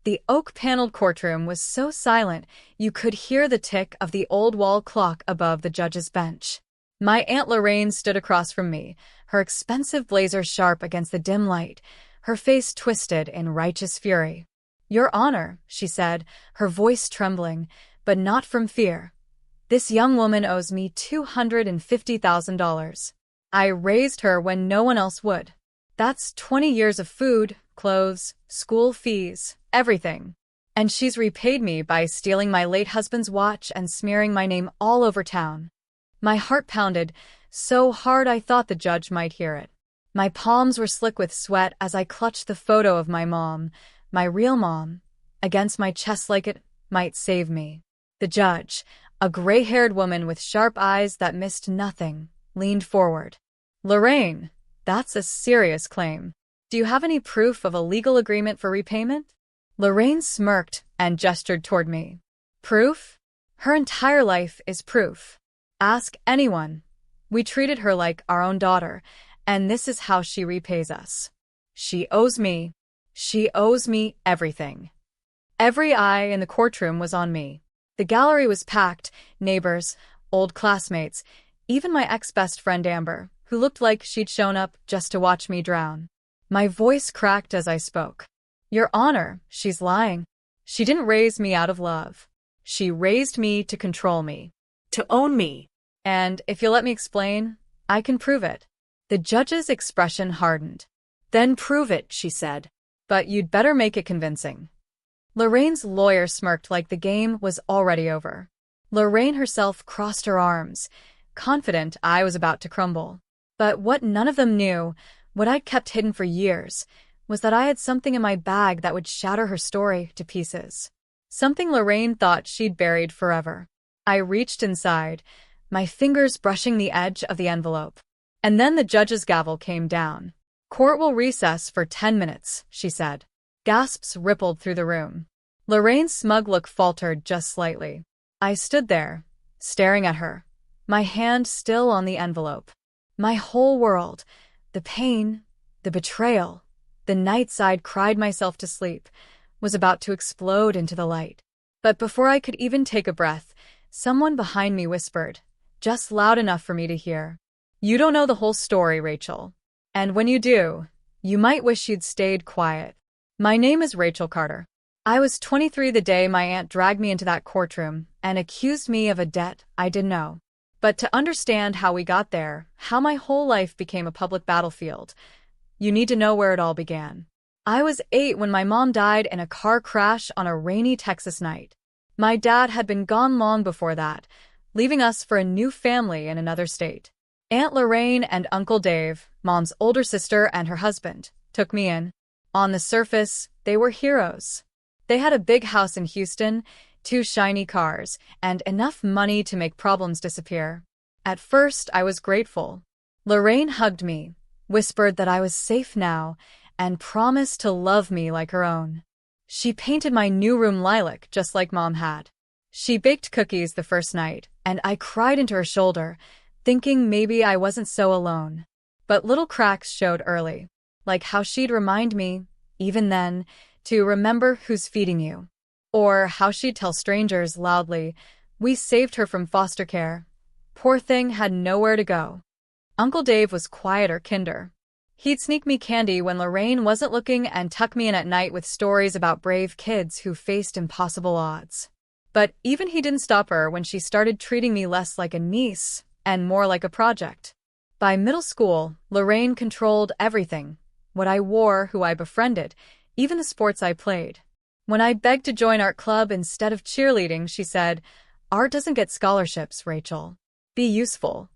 The oak-paneled courtroom was so silent you could hear the tick of the old wall clock above the judge's bench. My Aunt Lorraine stood across from me, her expensive blazer sharp against the dim light, her face twisted in righteous fury. "Your Honor," she said, her voice trembling, but not from fear. "This young woman owes me $250,000. I raised her when no one else would. That's 20 years of food, clothes, school fees, everything. And she's repaid me by stealing my late husband's watch and smearing my name all over town." My heart pounded so hard I thought the judge might hear it. My palms were slick with sweat as I clutched the photo of my mom, my real mom, against my chest like it might save me. The judge, a gray-haired woman with sharp eyes that missed nothing, leaned forward. "Lorraine, that's a serious claim. Do you have any proof of a legal agreement for repayment?" Lorraine smirked and gestured toward me. "Proof? Her entire life is proof. Ask anyone. We treated her like our own daughter, and this is how she repays us. She owes me everything." Every eye in the courtroom was on me. The gallery was packed, neighbors, old classmates, even my ex-best friend Amber, who looked like she'd shown up just to watch me drown. My voice cracked as I spoke. "Your Honor, she's lying. She didn't raise me out of love. She raised me to control me, to own me. And if you'll let me explain, I can prove it." The judge's expression hardened. "Then prove it," she said. "But you'd better make it convincing." Lorraine's lawyer smirked like the game was already over. Lorraine herself crossed her arms, confident I was about to crumble. But what none of them knew, what I'd kept hidden for years, was that I had something in my bag that would shatter her story to pieces. Something Lorraine thought she'd buried forever. I reached inside, my fingers brushing the edge of the envelope. And then the judge's gavel came down. "Court will recess for 10 minutes, she said. Gasps rippled through the room. Lorraine's smug look faltered just slightly. I stood there, staring at her, my hand still on the envelope. My whole world, the pain, the betrayal, the nights I'd cried myself to sleep, was about to explode into the light. But before I could even take a breath, someone behind me whispered, just loud enough for me to hear, "You don't know the whole story, Rachel. And when you do, you might wish you'd stayed quiet." My name is Rachel Carter. I was 23 the day my aunt dragged me into that courtroom and accused me of a debt I didn't know. But to understand how we got there, how my whole life became a public battlefield, you need to know where it all began. I was 8 when my mom died in a car crash on a rainy Texas night. My dad had been gone long before that, leaving us for a new family in another state. Aunt Lorraine and Uncle Dave, Mom's older sister and her husband, took me in. On the surface, they were heroes. They had a big house in Houston, 2 shiny cars, and enough money to make problems disappear. At first, I was grateful. Lorraine hugged me, whispered that I was safe now, and promised to love me like her own. She painted my new room lilac just like Mom had. She baked cookies the first night, and I cried into her shoulder, thinking maybe I wasn't so alone. But little cracks showed early, like how she'd remind me, even then, to remember who's feeding you. Or how she'd tell strangers loudly, we saved her from foster care. Poor thing had nowhere to go. Uncle Dave was quieter, kinder. He'd sneak me candy when Lorraine wasn't looking and tuck me in at night with stories about brave kids who faced impossible odds. But even he didn't stop her when she started treating me less like a niece and more like a project. By middle school, Lorraine controlled everything. What I wore, who I befriended, even the sports I played. When I begged to join art club instead of cheerleading, she said, "Art doesn't get scholarships, Rachel. Be useful."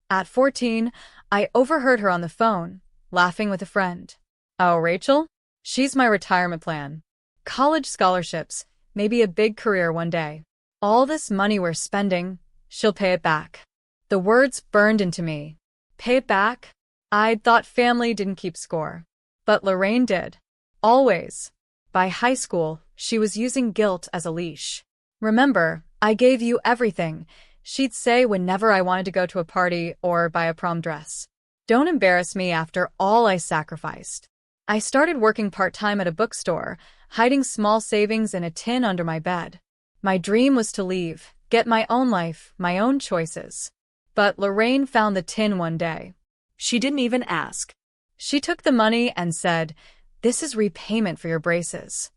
At 14, I overheard her on the phone, laughing with a friend. "Oh, Rachel? She's my retirement plan. College scholarships, maybe a big career one day. All this money we're spending, she'll pay it back." The words burned into me. Pay it back? I'd thought family didn't keep score. But Lorraine did. Always. By high school, she was using guilt as a leash. "Remember, I gave you everything," she'd say whenever I wanted to go to a party or buy a prom dress. "Don't embarrass me after all I sacrificed." I started working part-time at a bookstore, hiding small savings in a tin under my bed. My dream was to leave, get my own life, my own choices. But Lorraine found the tin one day. She didn't even ask. She took the money and said, "This is repayment for your braces."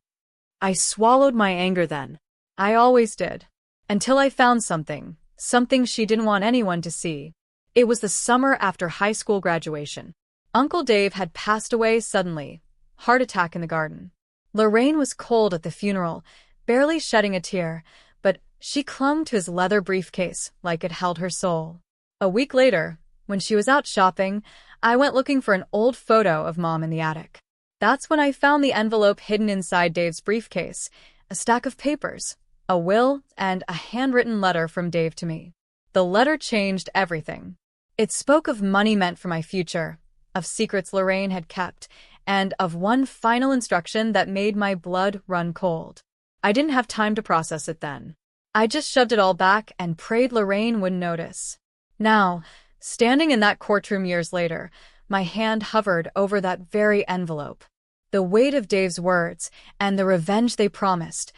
I swallowed my anger then. I always did. Until I found something she didn't want anyone to see. It was the summer after high school graduation. Uncle Dave had passed away suddenly, heart attack in the garden. Lorraine was cold at the funeral, barely shedding a tear, but she clung to his leather briefcase like it held her soul. A week later, when she was out shopping, I went looking for an old photo of Mom in the attic. That's when I found the envelope hidden inside Dave's briefcase, a stack of papers, a will, and a handwritten letter from Dave to me. The letter changed everything. It spoke of money meant for my future, of secrets Lorraine had kept, and of one final instruction that made my blood run cold. I didn't have time to process it then. I just shoved it all back and prayed Lorraine wouldn't notice. Now, standing in that courtroom years later, my hand hovered over that very envelope. The weight of Dave's words and the revenge they promised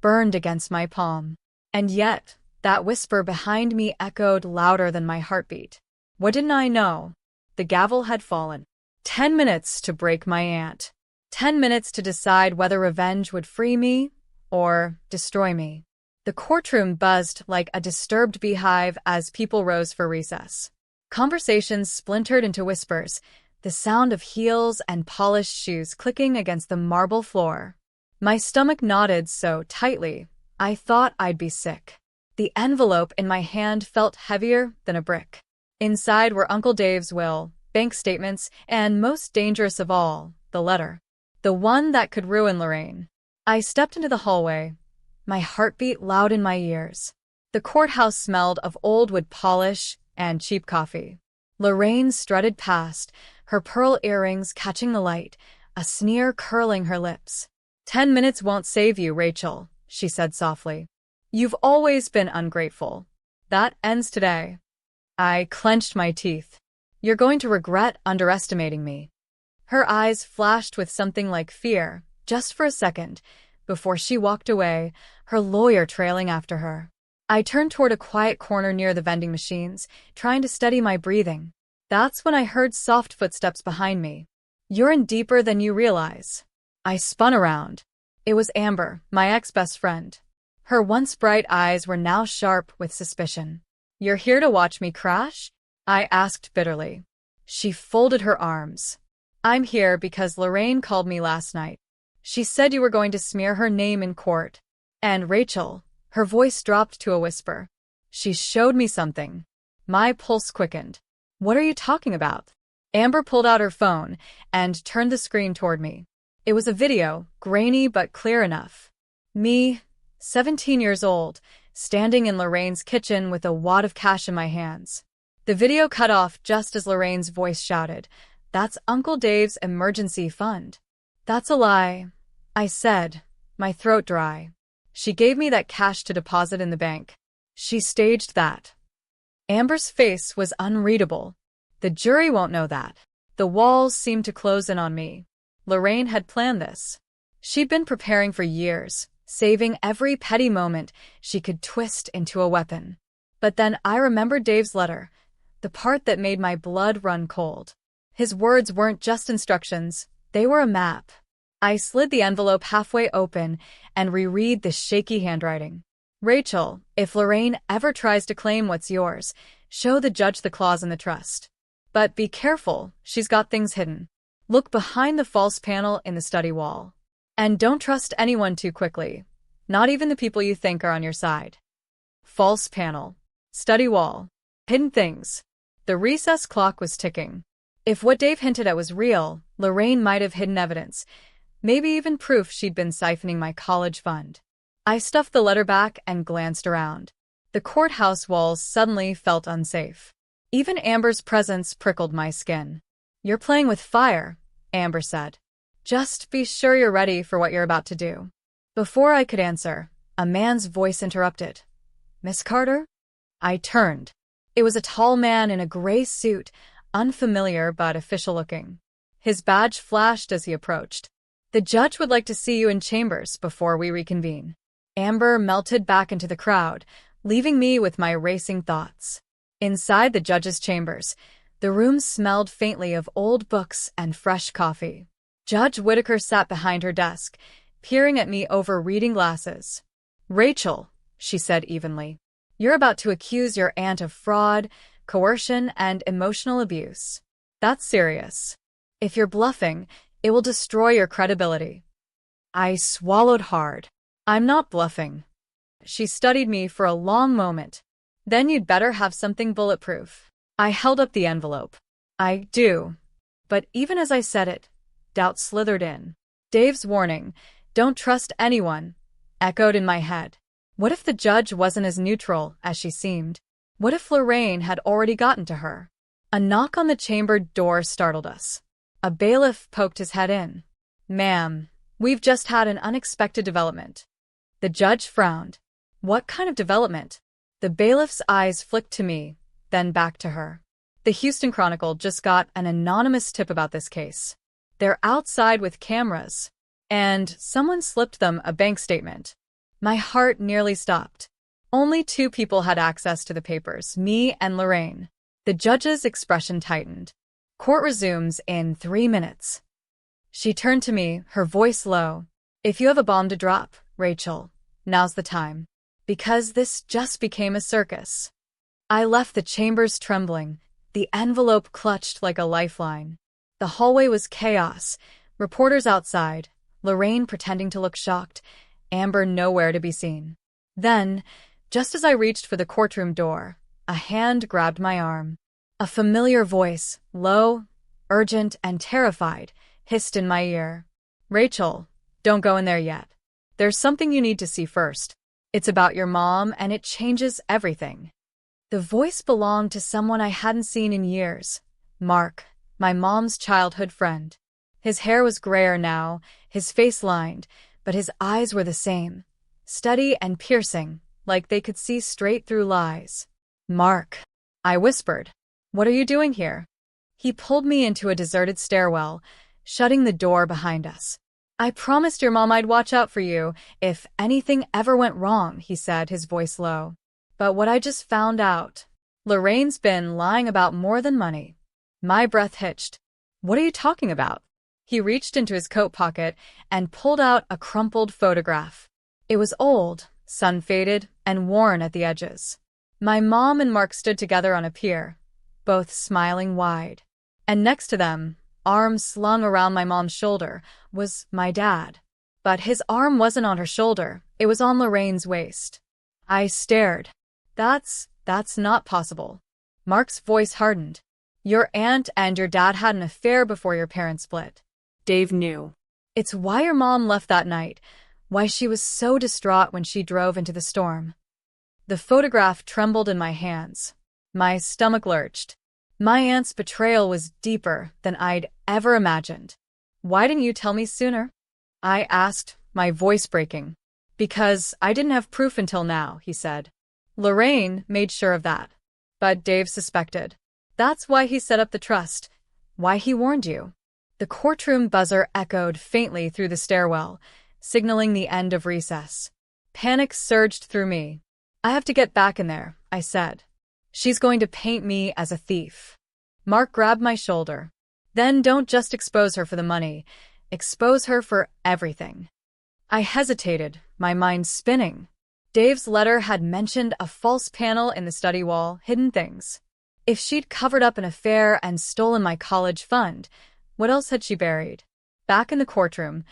burned against my palm. And yet, that whisper behind me echoed louder than my heartbeat. What didn't I know? The gavel had fallen. 10 minutes to break my aunt. 10 minutes to decide whether revenge would free me or destroy me. The courtroom buzzed like a disturbed beehive as people rose for recess. Conversations splintered into whispers, the sound of heels and polished shoes clicking against the marble floor. My stomach knotted so tightly, I thought I'd be sick. The envelope in my hand felt heavier than a brick. Inside were Uncle Dave's will, bank statements, and most dangerous of all, the letter. The one that could ruin Lorraine. I stepped into the hallway, my heartbeat loud in my ears. The courthouse smelled of old wood polish and cheap coffee. Lorraine strutted past, her pearl earrings catching the light, a sneer curling her lips. 10 minutes won't save you, Rachel, she said softly. You've always been ungrateful. That ends today. I clenched my teeth. You're going to regret underestimating me. Her eyes flashed with something like fear, just for a second, before she walked away, her lawyer trailing after her. I turned toward a quiet corner near the vending machines, trying to steady my breathing. That's when I heard soft footsteps behind me. You're in deeper than you realize. I spun around. It was Amber, my ex-best friend. Her once bright eyes were now sharp with suspicion. You're here to watch me crash? I asked bitterly. She folded her arms. I'm here because Lorraine called me last night. She said you were going to smear her name in court. And Rachel, her voice dropped to a whisper. She showed me something. My pulse quickened. What are you talking about? Amber pulled out her phone and turned the screen toward me. It was a video, grainy but clear enough. Me, 17 years old, standing in Lorraine's kitchen with a wad of cash in my hands. The video cut off just as Lorraine's voice shouted, "That's Uncle Dave's emergency fund." "That's a lie," I said, my throat dry. She gave me that cash to deposit in the bank. She staged that. Amber's face was unreadable. The jury won't know that. The walls seemed to close in on me. Lorraine had planned this. She'd been preparing for years, saving every petty moment she could twist into a weapon. But then I remembered Dave's letter, the part that made my blood run cold. His words weren't just instructions, they were a map. I slid the envelope halfway open and reread the shaky handwriting. Rachel, if Lorraine ever tries to claim what's yours, show the judge the clause in the trust. But be careful, she's got things hidden. Look behind the false panel in the study wall. And don't trust anyone too quickly, not even the people you think are on your side. False panel. Study wall. Hidden things. The recess clock was ticking. If what Dave hinted at was real, Lorraine might have hidden evidence, maybe even proof she'd been siphoning my college fund. I stuffed the letter back and glanced around. The courthouse walls suddenly felt unsafe. Even Amber's presence prickled my skin. You're playing with fire, Amber said. Just be sure you're ready for what you're about to do. Before I could answer, a man's voice interrupted. Miss Carter? I turned. It was a tall man in a gray suit, unfamiliar but official-looking. His badge flashed as he approached. The judge would like to see you in chambers before we reconvene. Amber melted back into the crowd, leaving me with my racing thoughts. Inside the judge's chambers, the room smelled faintly of old books and fresh coffee. Judge Whitaker sat behind her desk, peering at me over reading glasses. "Rachel," she said evenly, "you're about to accuse your aunt of fraud, coercion, and emotional abuse. That's serious. If you're bluffing, it will destroy your credibility." I swallowed hard. "I'm not bluffing." She studied me for a long moment. "Then you'd better have something bulletproof." I held up the envelope. "I do." But even as I said it, doubt slithered in. Dave's warning, "Don't trust anyone," echoed in my head. What if the judge wasn't as neutral as she seemed? What if Lorraine had already gotten to her? A knock on the chamber door startled us. A bailiff poked his head in. "Ma'am, we've just had an unexpected development." The judge frowned. "What kind of development?" The bailiff's eyes flicked to me, then back to her. "The Houston Chronicle just got an anonymous tip about this case. They're outside with cameras, and someone slipped them a bank statement." My heart nearly stopped. Only two people had access to the papers, me and Lorraine. The judge's expression tightened. "Court resumes in 3 minutes." She turned to me, her voice low. "If you have a bomb to drop, Rachel, now's the time. Because this just became a circus." I left the chambers trembling, the envelope clutched like a lifeline. The hallway was chaos, reporters outside, Lorraine pretending to look shocked, Amber nowhere to be seen. Then, just as I reached for the courtroom door, a hand grabbed my arm. A familiar voice, low, urgent, and terrified, hissed in my ear. "Rachel, don't go in there yet. There's something you need to see first. It's about your mom, and it changes everything." The voice belonged to someone I hadn't seen in years. Mark, my mom's childhood friend. His hair was grayer now, his face lined, but his eyes were the same, steady and piercing, like they could see straight through lies. "Mark," I whispered, "what are you doing here?" He pulled me into a deserted stairwell, shutting the door behind us. "I promised your mom I'd watch out for you if anything ever went wrong," he said, his voice low. "But what I just found out, Lorraine's been lying about more than money." My breath hitched. "What are you talking about?" He reached into his coat pocket and pulled out a crumpled photograph. It was old, sun-faded, and worn at the edges. My mom and Mark stood together on a pier, both smiling wide. And next to them, arms slung around my mom's shoulder, was my dad. But his arm wasn't on her shoulder, it was on Lorraine's waist. I stared. That's not possible." Mark's voice hardened. "Your aunt and your dad had an affair before your parents split." Dave knew. "It's why your mom left that night, why she was so distraught when she drove into the storm." The photograph trembled in my hands. My stomach lurched. My aunt's betrayal was deeper than I'd ever imagined. "Why didn't you tell me sooner?" I asked, my voice breaking. "Because I didn't have proof until now," he said. "Lorraine made sure of that." But Dave suspected. "That's why he set up the trust, why he warned you." The courtroom buzzer echoed faintly through the stairwell, signaling the end of recess. Panic surged through me. "I have to get back in there," I said. "She's going to paint me as a thief." Mark grabbed my shoulder. "Then don't just expose her for the money. Expose her for everything." I hesitated, my mind spinning. Dave's letter had mentioned a false panel in the study wall, hidden things. If she'd covered up an affair and stolen my college fund, what else had she buried? Back in the courtroom,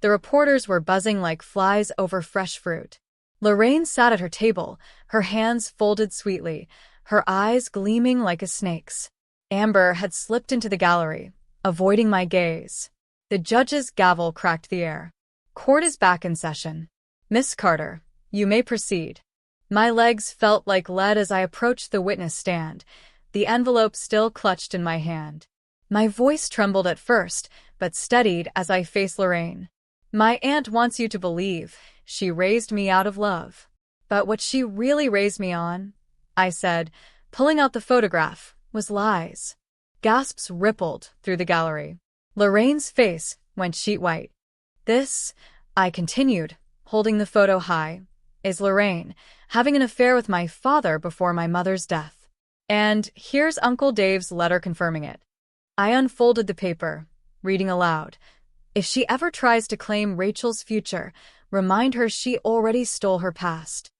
the reporters were buzzing like flies over fresh fruit. Lorraine sat at her table, her hands folded sweetly, her eyes gleaming like a snake's. Amber had slipped into the gallery, avoiding my gaze. The judge's gavel cracked the air. "Court is back in session. Miss Carter, you may proceed." My legs felt like lead as I approached the witness stand, the envelope still clutched in my hand. My voice trembled at first, but steadied as I faced Lorraine. "My aunt wants you to believe she raised me out of love. But what she really raised me on," I said, pulling out the photograph, "was lies." Gasps rippled through the gallery. Lorraine's face went sheet white. This, I continued, holding the photo high, is Lorraine, having an affair with my father before my mother's death. And here's Uncle Dave's letter confirming it. I unfolded the paper, reading aloud. If she ever tries to claim Rachel's future, remind her she already stole her past.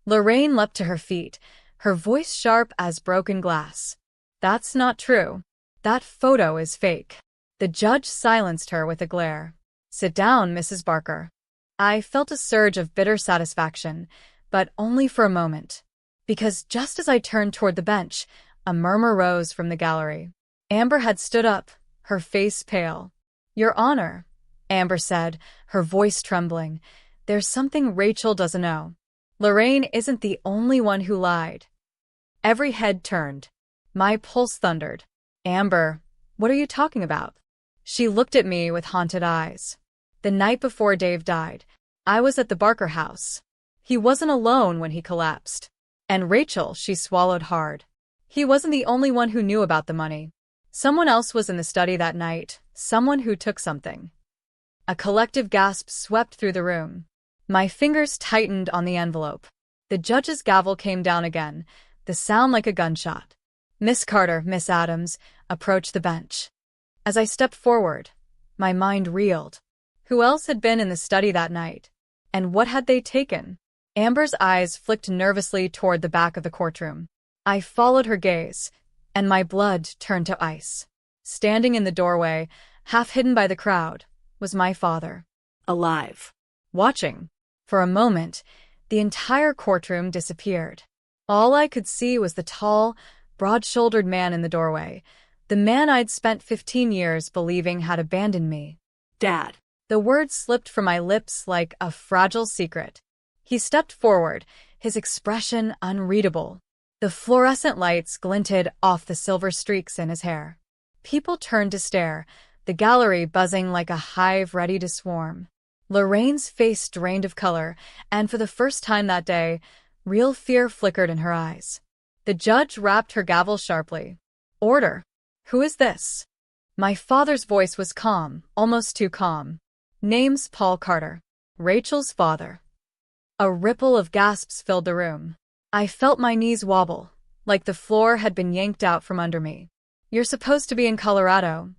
Lorraine leapt to her feet, her voice sharp as broken glass. That's not true. That photo is fake. The judge silenced her with a glare. Sit down, Mrs. Barker. I felt a surge of bitter satisfaction, but only for a moment. Because just as I turned toward the bench, a murmur rose from the gallery. Amber had stood up, her face pale. Your Honor, Amber said, her voice trembling. There's something Rachel doesn't know. Lorraine isn't the only one who lied. Every head turned. My pulse thundered. Amber, what are you talking about? She looked at me with haunted eyes. The night before Dave died, I was at the Barker house. He wasn't alone when he collapsed. And Rachel, she swallowed hard. He wasn't the only one who knew about the money. Someone else was in the study that night, someone who took something. A collective gasp swept through the room. My fingers tightened on the envelope. The judge's gavel came down again, the sound like a gunshot. Miss Carter, Miss Adams, approached the bench. As I stepped forward, my mind reeled. Who else had been in the study that night? And what had they taken? Amber's eyes flicked nervously toward the back of the courtroom. I followed her gaze, and my blood turned to ice. Standing in the doorway, half hidden by the crowd, was my father. Alive. Watching. For a moment, the entire courtroom disappeared. All I could see was the tall, broad-shouldered man in the doorway, the man I'd spent 15 years believing had abandoned me. Dad. The words slipped from my lips like a fragile secret. He stepped forward, his expression unreadable. The fluorescent lights glinted off the silver streaks in his hair. People turned to stare, the gallery buzzing like a hive ready to swarm. Lorraine's face drained of color, and for the first time that day, real fear flickered in her eyes. The judge rapped her gavel sharply. Order. Who is this? My father's voice was calm, almost too calm. Name's Paul Carter. Rachel's father. A ripple of gasps filled the room. I felt my knees wobble, like the floor had been yanked out from under me. You're supposed to be in Colorado,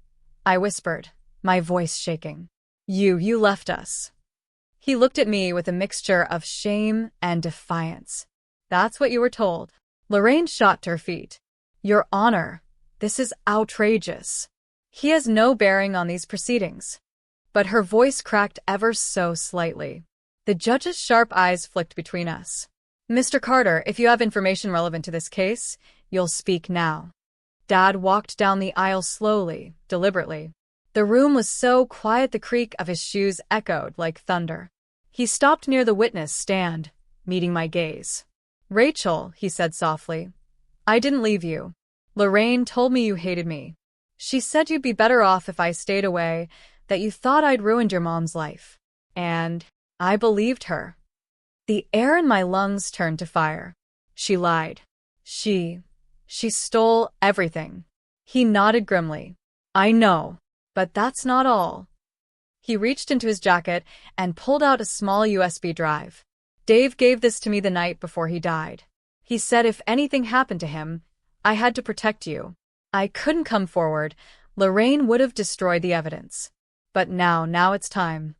I whispered, my voice shaking. You left us. He looked at me with a mixture of shame and defiance. That's what you were told. Lorraine shot to her feet. Your Honor, this is outrageous. He has no bearing on these proceedings. But her voice cracked ever so slightly. The judge's sharp eyes flicked between us. Mr. Carter, if you have information relevant to this case, you'll speak now. Dad walked down the aisle slowly, deliberately. The room was so quiet the creak of his shoes echoed like thunder. He stopped near the witness stand, meeting my gaze. Rachel, he said softly, I didn't leave you. Lorraine told me you hated me. She said you'd be better off if I stayed away, that you thought I'd ruined your mom's life. And I believed her. The air in my lungs turned to fire. She lied. She stole everything. He nodded grimly. I know, but that's not all. He reached into his jacket and pulled out a small USB drive. Dave gave this to me the night before he died. He said if anything happened to him, I had to protect you. I couldn't come forward. Lorraine would have destroyed the evidence. But now it's time.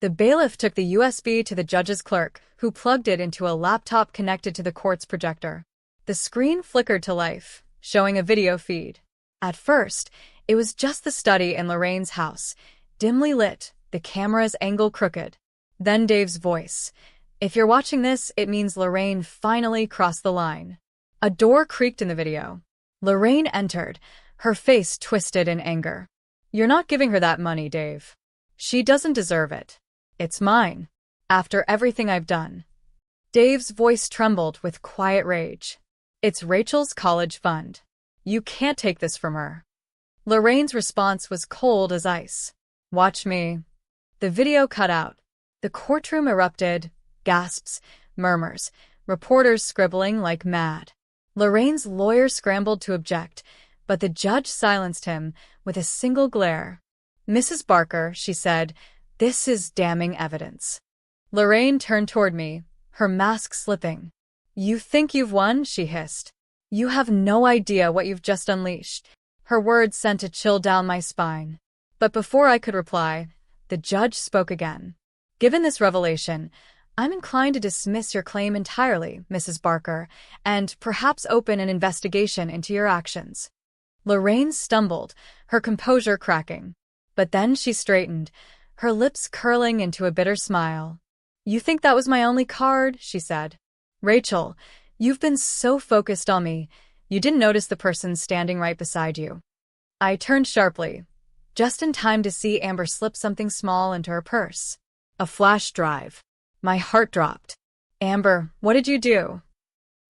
The bailiff took the USB to the judge's clerk, who plugged it into a laptop connected to the court's projector. The screen flickered to life, showing a video feed. At first, it was just the study in Lorraine's house, dimly lit, the camera's angle crooked. Then Dave's voice. If you're watching this, it means Lorraine finally crossed the line. A door creaked in the video. Lorraine entered, her face twisted in anger. You're not giving her that money, Dave. She doesn't deserve it. It's mine. After everything I've done. Dave's voice trembled with quiet rage. It's Rachel's college fund. You can't take this from her. Lorraine's response was cold as ice. Watch me. The video cut out. The courtroom erupted, gasps, murmurs, reporters scribbling like mad. Lorraine's lawyer scrambled to object, but the judge silenced him with a single glare. Mrs. Barker, she said, This is damning evidence. Lorraine turned toward me, her mask slipping. You think you've won? She hissed. You have no idea what you've just unleashed. Her words sent a chill down my spine. But before I could reply, the judge spoke again. Given this revelation, I'm inclined to dismiss your claim entirely, Mrs. Barker, and perhaps open an investigation into your actions. Lorraine stumbled, her composure cracking. But then she straightened, her lips curling into a bitter smile. You think that was my only card? She said. Rachel, you've been so focused on me, you didn't notice the person standing right beside you. I turned sharply, just in time to see Amber slip something small into her purse. A flash drive. My heart dropped. Amber, what did you do?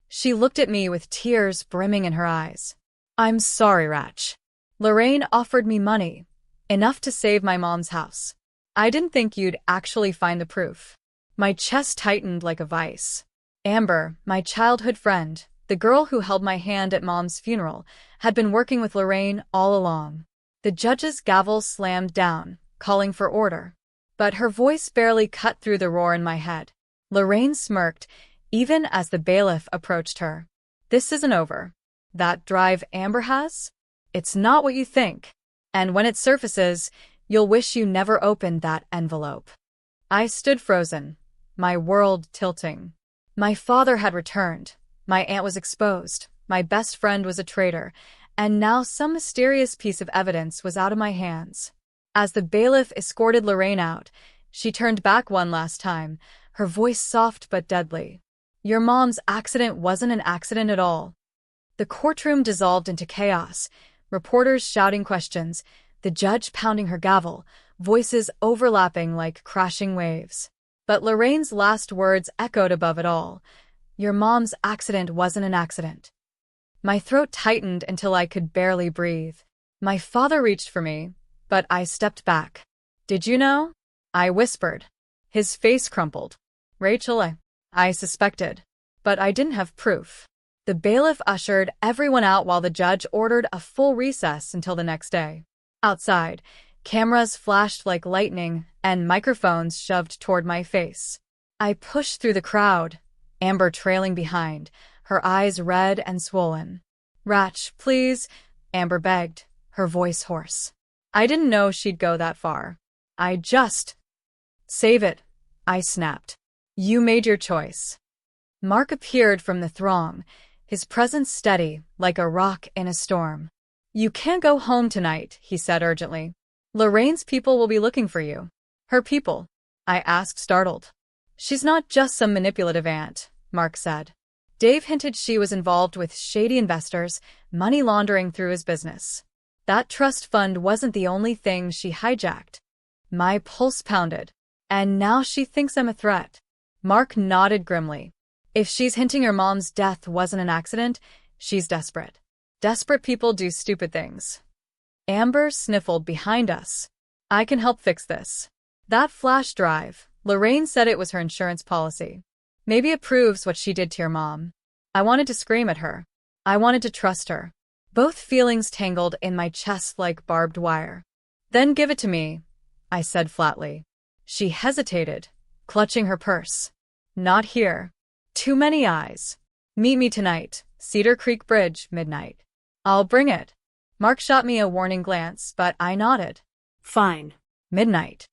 She looked at me with tears brimming in her eyes. I'm sorry, Ratch. Lorraine offered me money, enough to save my mom's house. I didn't think you'd actually find the proof. My chest tightened like a vice. Amber, my childhood friend, the girl who held my hand at Mom's funeral, had been working with Lorraine all along. The judge's gavel slammed down, calling for order. But her voice barely cut through the roar in my head. Lorraine smirked, even as the bailiff approached her. This isn't over. That drive Amber has? It's not what you think. And when it surfaces, you'll wish you never opened that envelope. I stood frozen, my world tilting. My father had returned, my aunt was exposed, my best friend was a traitor, and now some mysterious piece of evidence was out of my hands. As the bailiff escorted Lorraine out, she turned back one last time, her voice soft but deadly. Your mom's accident wasn't an accident at all. The courtroom dissolved into chaos, reporters shouting questions, the judge pounding her gavel, voices overlapping like crashing waves. But Lorraine's last words echoed above it all. Your mom's accident wasn't an accident. My throat tightened until I could barely breathe. My father reached for me, but I stepped back. Did you know? I whispered. His face crumpled. Rachel, I suspected, but I didn't have proof. The bailiff ushered everyone out while the judge ordered a full recess until the next day. Outside, cameras flashed like lightning and microphones shoved toward my face. I pushed through the crowd, Amber trailing behind, her eyes red and swollen. Ratch, please, Amber begged, her voice hoarse. I didn't know she'd go that far. Save it, I snapped. You made your choice. Mark appeared from the throng, his presence steady, like a rock in a storm. You can't go home tonight, he said urgently. Lorraine's people will be looking for you. Her people? I asked, startled. She's not just some manipulative aunt, Mark said. Dave hinted she was involved with shady investors, money laundering through his business. That trust fund wasn't the only thing she hijacked. My pulse pounded. And now she thinks I'm a threat. Mark nodded grimly. If she's hinting her mom's death wasn't an accident, she's desperate. Desperate people do stupid things. Amber sniffled behind us. I can help fix this. That flash drive, Lorraine said it was her insurance policy. Maybe it proves what she did to your mom. I wanted to scream at her. I wanted to trust her. Both feelings tangled in my chest like barbed wire. Then give it to me, I said flatly. She hesitated, clutching her purse. Not here. Too many eyes. Meet me tonight, Cedar Creek Bridge, midnight. I'll bring it. Mark shot me a warning glance, but I nodded. Fine. Midnight.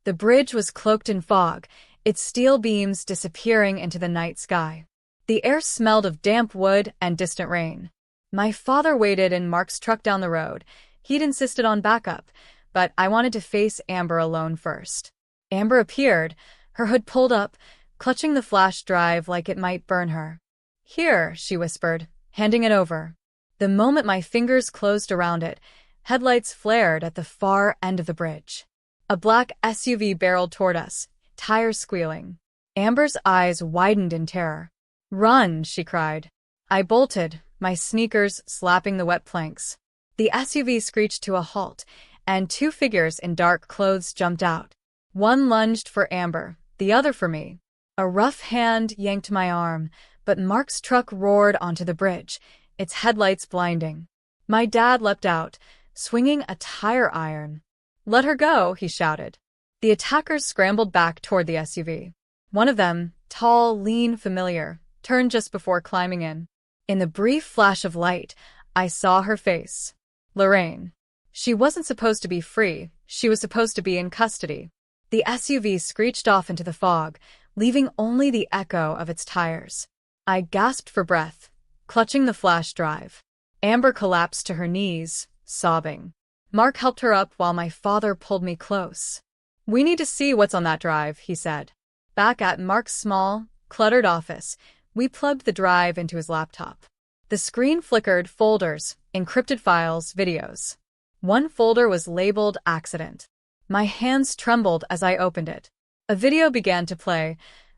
The bridge was cloaked in fog, its steel beams disappearing into the night sky. The air smelled of damp wood and distant rain. My father waited in Mark's truck down the road. He'd insisted on backup, but I wanted to face Amber alone first. Amber appeared, her hood pulled up, clutching the flash drive like it might burn her. Here, she whispered, handing it over. The moment my fingers closed around it, headlights flared at the far end of the bridge. A black SUV barreled toward us, tires squealing. Amber's eyes widened in terror. Run, she cried. I bolted, my sneakers slapping the wet planks. The SUV screeched to a halt, and two figures in dark clothes jumped out. One lunged for Amber, the other for me. A rough hand yanked my arm, but Mark's truck roared onto the bridge, its headlights blinding. My dad leapt out, swinging a tire iron. Let her go, he shouted. The attackers scrambled back toward the SUV. One of them, tall, lean, familiar, turned just before climbing in. In the brief flash of light, I saw her face. Lorraine. She wasn't supposed to be free, she was supposed to be in custody. The SUV screeched off into the fog, leaving only the echo of its tires. I gasped for breath, clutching the flash drive. Amber collapsed to her knees, sobbing. Mark helped her up while my father pulled me close. "We need to see what's on that drive," he said. Back at Mark's small, cluttered office, we plugged the drive into his laptop. The screen flickered folders, encrypted files, videos. One folder was labeled Accident. My hands trembled as I opened it. A video began to play,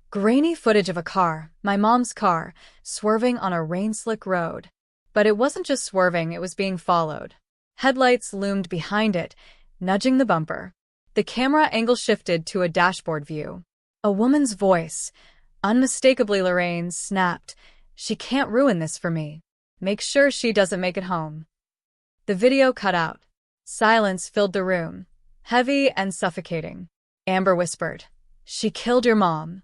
grainy footage of a car, my mom's car, swerving on a rain-slick road. But it wasn't just swerving, it was being followed. Headlights loomed behind it, nudging the bumper. The camera angle shifted to a dashboard view. A woman's voice, unmistakably Lorraine's, snapped, "She can't ruin this for me. Make sure she doesn't make it home." The video cut out. Silence filled the room, heavy and suffocating. Amber whispered, "She killed your mom."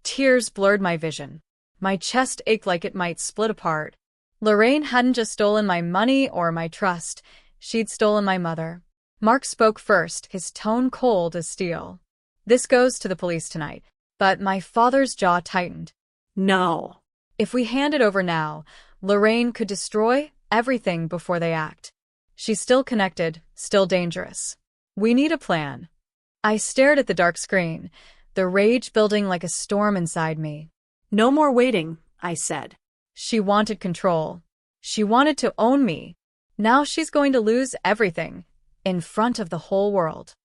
Tears blurred my vision. My chest ached like it might split apart. Lorraine hadn't just stolen my money or my trust, she'd stolen my mother. Mark spoke first, his tone cold as steel. "This goes to the police tonight." But my father's jaw tightened. No. If we hand it over now, Lorraine could destroy everything before they act. She's still connected, still dangerous. We need a plan. I stared at the dark screen, the rage building like a storm inside me. No more waiting, I said. She wanted control. She wanted to own me. Now she's going to lose everything, in front of the whole world.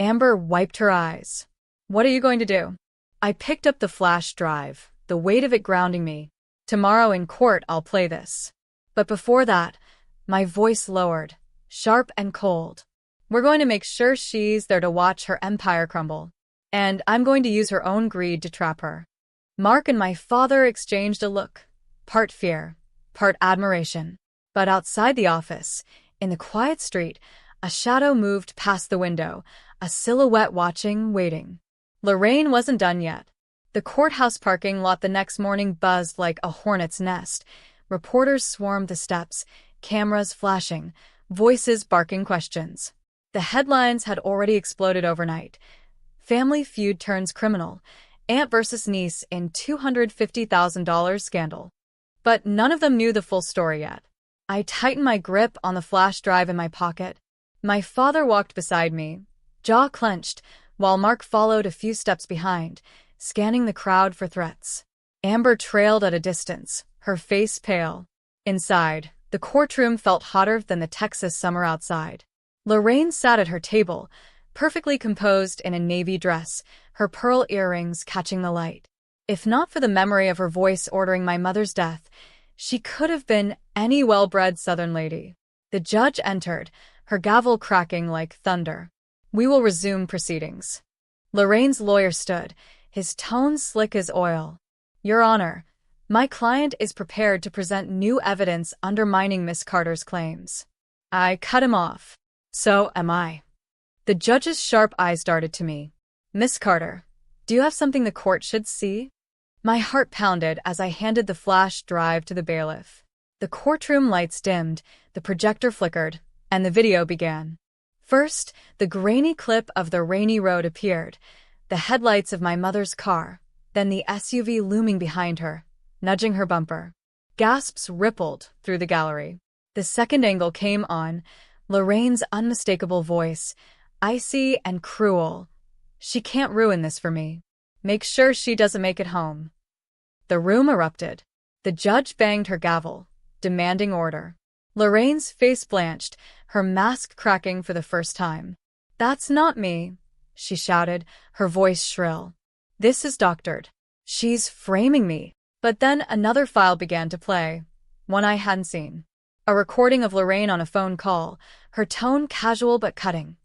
Amber wiped her eyes. "What are you going to do?" I picked up the flash drive, the weight of it grounding me. "Tomorrow in court I'll play this." But before that, my voice lowered, sharp and cold. "We're going to make sure she's there to watch her empire crumble. And I'm going to use her own greed to trap her." Mark and my father exchanged a look, part fear, part admiration. But outside the office, in the quiet street, a shadow moved past the window, a silhouette watching, waiting. Lorraine wasn't done yet. The courthouse parking lot the next morning buzzed like a hornet's nest. Reporters swarmed the steps, cameras flashing, voices barking questions. The headlines had already exploded overnight. Family feud turns criminal. Aunt versus niece in $250,000 scandal. But none of them knew the full story yet. I tightened my grip on the flash drive in my pocket. My father walked beside me, jaw clenched, while Mark followed a few steps behind, scanning the crowd for threats. Amber trailed at a distance, her face pale. Inside, the courtroom felt hotter than the Texas summer outside. Lorraine sat at her table, perfectly composed in a navy dress, her pearl earrings catching the light. If not for the memory of her voice ordering my mother's death, she could have been any well-bred Southern lady. The judge entered, her gavel cracking like thunder. "We will resume proceedings." Lorraine's lawyer stood, his tone slick as oil. "Your Honor, my client is prepared to present new evidence undermining Miss Carter's claims." I cut him off. "So am I." The judge's sharp eyes darted to me. "Miss Carter, do you have something the court should see?" My heart pounded as I handed the flash drive to the bailiff. The courtroom lights dimmed, the projector flickered, and the video began. First, the grainy clip of the rainy road appeared, the headlights of my mother's car, then the SUV looming behind her, nudging her bumper. Gasps rippled through the gallery. The second angle came on, Lorraine's unmistakable voice, icy and cruel. "She can't ruin this for me. Make sure she doesn't make it home." The room erupted. The judge banged her gavel, demanding order. Lorraine's face blanched, her mask cracking for the first time. "That's not me," she shouted, her voice shrill. "This is doctored. She's framing me." But then another file began to play, one I hadn't seen. A recording of Lorraine on a phone call, her tone casual but cutting.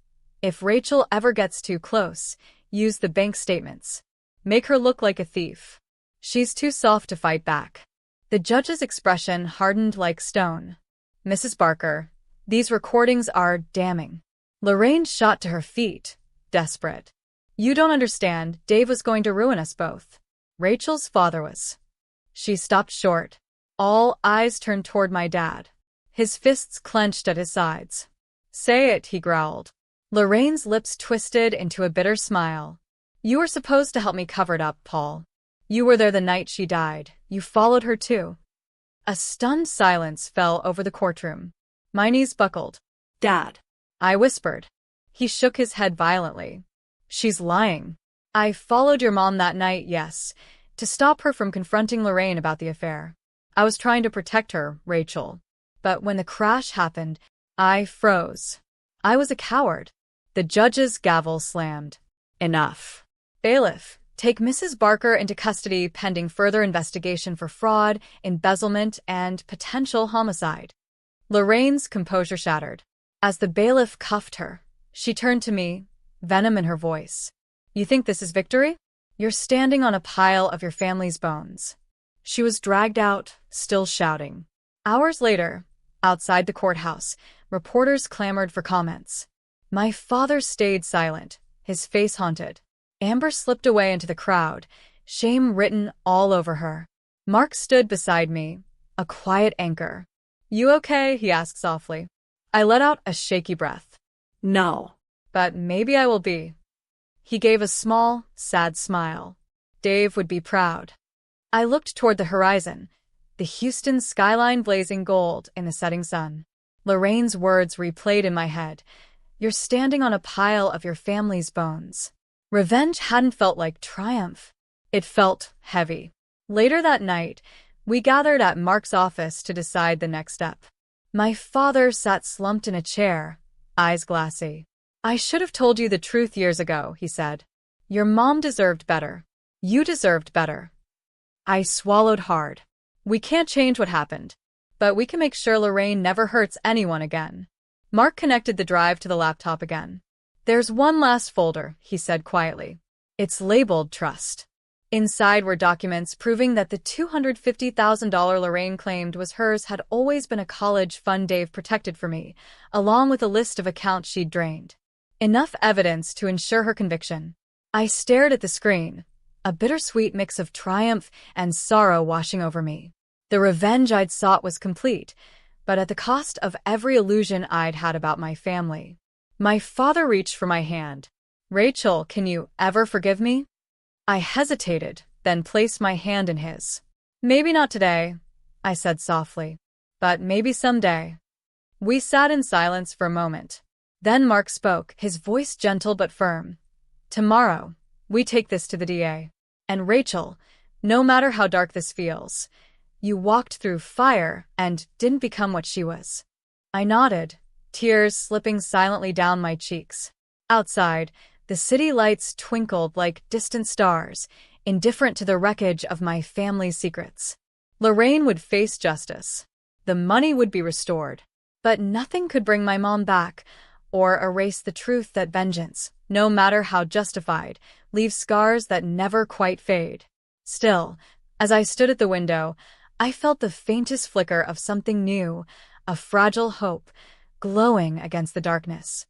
"If Rachel ever gets too close, use the bank statements. Make her look like a thief. She's too soft to fight back." The judge's expression hardened like stone. "Mrs. Barker, these recordings are damning." Lorraine shot to her feet, desperate. You don't understand, Dave was going to ruin us both. Rachel's father was. She stopped short. All eyes turned toward my dad. His fists clenched at his sides. Say it, he growled. Lorraine's lips twisted into a bitter smile. You were supposed to help me cover it up, Paul. You were there the night she died. You followed her too. A stunned silence fell over the courtroom. My knees buckled. Dad. I whispered. He shook his head violently. She's lying. I followed your mom that night, yes, to stop her from confronting Lorraine about the affair. I was trying to protect her, Rachel. But when the crash happened, I froze. I was a coward. The judge's gavel slammed. Enough. Bailiff, take Mrs. Barker into custody pending further investigation for fraud, embezzlement, and potential homicide. Lorraine's composure shattered. As the bailiff cuffed her, she turned to me, venom in her voice. You think this is victory? You're standing on a pile of your family's bones. She was dragged out, still shouting. Hours later, outside the courthouse, reporters clamored for comments. My father stayed silent, his face haunted. Amber slipped away into the crowd, shame written all over her. Mark stood beside me, a quiet anchor. You okay? He asked softly. I let out a shaky breath. No. But maybe I will be. He gave a small, sad smile. Dave would be proud. I looked toward the horizon, the Houston skyline blazing gold in the setting sun. Lorraine's words replayed in my head. You're standing on a pile of your family's bones. Revenge hadn't felt like triumph. It felt heavy. Later that night, we gathered at Mark's office to decide the next step. My father sat slumped in a chair, eyes glassy. I should have told you the truth years ago, he said. Your mom deserved better. You deserved better. I swallowed hard. We can't change what happened, but we can make sure Lorraine never hurts anyone again. Mark connected the drive to the laptop again. There's one last folder, he said quietly. It's labeled Trust. Inside were documents proving that the $250,000 Lorraine claimed was hers had always been a college fund Dave protected for me, along with a list of accounts she'd drained. Enough evidence to ensure her conviction. I stared at the screen, a bittersweet mix of triumph and sorrow washing over me. The revenge I'd sought was complete, but at the cost of every illusion I'd had about my family. My father reached for my hand. Rachel, can you ever forgive me? I hesitated, then placed my hand in his. Maybe not today, I said softly, but maybe someday. We sat in silence for a moment. Then Mark spoke, his voice gentle but firm. Tomorrow, we take this to the DA. And Rachel, no matter how dark this feels, you walked through fire and didn't become what she was. I nodded, tears slipping silently down my cheeks. Outside, the city lights twinkled like distant stars, indifferent to the wreckage of my family's secrets. Lorraine would face justice. The money would be restored. But nothing could bring my mom back, or erase the truth that vengeance, no matter how justified, leaves scars that never quite fade. Still, as I stood at the window, I felt the faintest flicker of something new, a fragile hope, glowing against the darkness.